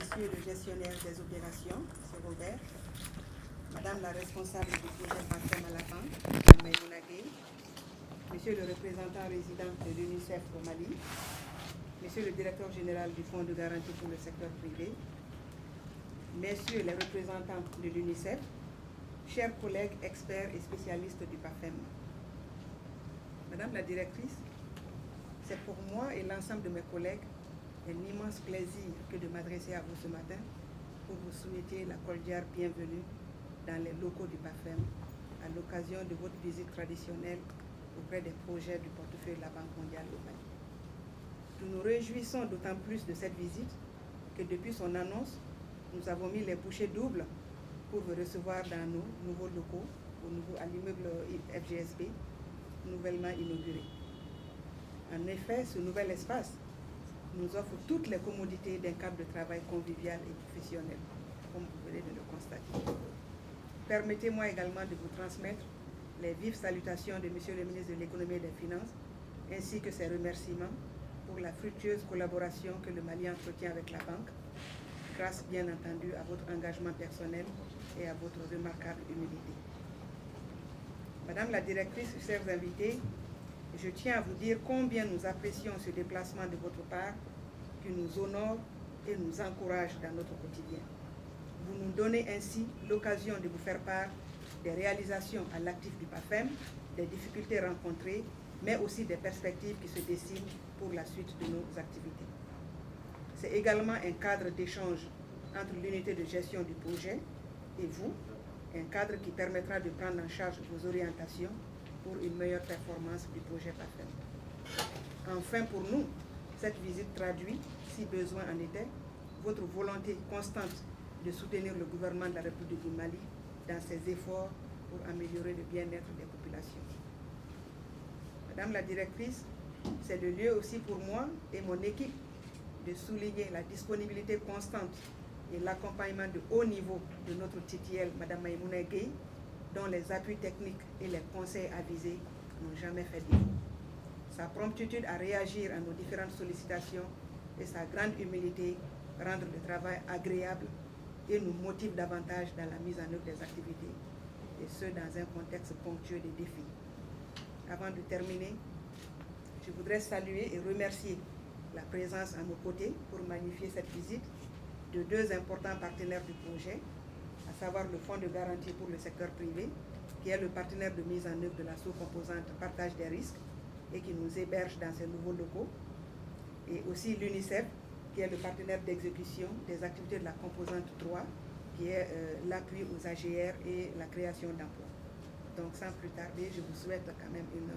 Monsieur le gestionnaire des opérations, M. Robert, Madame la responsable du projet PAFEM à la banque, Mme Maïmouna Gueye, Monsieur le représentant résident de l'UNICEF au Mali, Monsieur le directeur général du Fonds de garantie pour le secteur privé, Messieurs les représentants de l'UNICEF, chers collègues experts et spécialistes du PAFEM. Madame la directrice, c'est pour moi et l'ensemble de mes collègues un immense plaisir que de m'adresser à vous ce matin pour vous souhaiter la cordiale bienvenue dans les locaux du PAFEM à l'occasion de votre visite traditionnelle auprès des projets du portefeuille de la Banque mondiale au Mali. Nous nous réjouissons d'autant plus de cette visite que depuis son annonce, nous avons mis les bouchées doubles pour vous recevoir dans nos nouveaux locaux à l'immeuble FGSB nouvellement inauguré. En effet, ce nouvel espace nous offre toutes les commodités d'un cadre de travail convivial et professionnel, comme vous venez de le constater. Permettez-moi également de vous transmettre les vives salutations de Monsieur le ministre de l'Économie et des Finances, ainsi que ses remerciements pour la fructueuse collaboration que le Mali entretient avec la banque, grâce bien entendu à votre engagement personnel et à votre remarquable humilité. Madame la directrice, chers invités, je tiens à vous dire combien nous apprécions ce déplacement de votre part qui nous honore et nous encourage dans notre quotidien. Vous nous donnez ainsi l'occasion de vous faire part des réalisations à l'actif du PAFEM, des difficultés rencontrées, mais aussi des perspectives qui se dessinent pour la suite de nos activités. C'est également un cadre d'échange entre l'unité de gestion du projet et vous, un cadre qui permettra de prendre en charge vos orientations pour une meilleure performance du projet PAFEM. Enfin, pour nous, cette visite traduit, si besoin en était, votre volonté constante de soutenir le gouvernement de la République du Mali dans ses efforts pour améliorer le bien-être des populations. Madame la directrice, c'est le lieu aussi pour moi et mon équipe de souligner la disponibilité constante et l'accompagnement de haut niveau de notre TTL, Madame Maïmouna Gueye, dont les appuis techniques et les conseils avisés n'ont jamais fait défaut. Sa promptitude à réagir à nos différentes sollicitations et sa grande humilité rendent le travail agréable et nous motivent davantage dans la mise en œuvre des activités, et ce dans un contexte ponctué de défis. Avant de terminer, je voudrais saluer et remercier la présence à nos côtés pour magnifier cette visite de deux importants partenaires du projet, à savoir le Fonds de garantie pour le secteur privé, qui est le partenaire de mise en œuvre de la sous-composante partage des risques et qui nous héberge dans ces nouveaux locaux, et aussi l'UNICEF, qui est le partenaire d'exécution des activités de la composante 3, qui est l'appui aux AGR et la création d'emplois. Donc sans plus tarder, je vous souhaite quand même une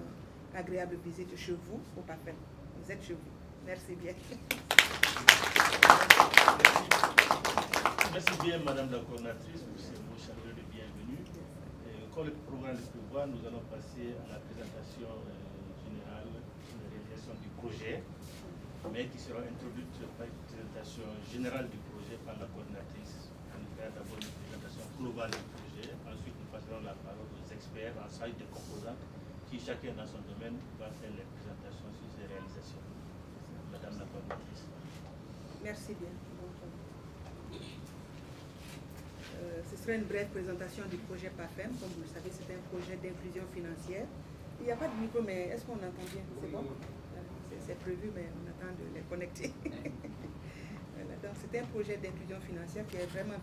agréable visite chez vous au PAFEM. Vous êtes chez vous. Merci bien. Merci bien, Madame la coordinatrice, pour ces mots chaleureux de bienvenue. Comme le programme le prévoit, nous allons passer à la présentation générale de la réalisation du projet, mais qui sera introduite par une présentation générale du projet par la coordinatrice. On fera d'abord une présentation globale du projet, ensuite nous passerons la parole aux experts en charge des composantes, qui chacun dans son domaine va faire les présentations sur ses réalisations. Madame la coordinatrice. Merci bien. Ce sera une brève présentation du projet PAFEM. Comme vous le savez, c'est un projet d'inclusion financière. Il n'y a pas de micro, mais est-ce qu'on entend bien? C'est bon? C'est prévu, mais on attend de les connecter. Voilà, donc c'est un projet d'inclusion financière qui est vraiment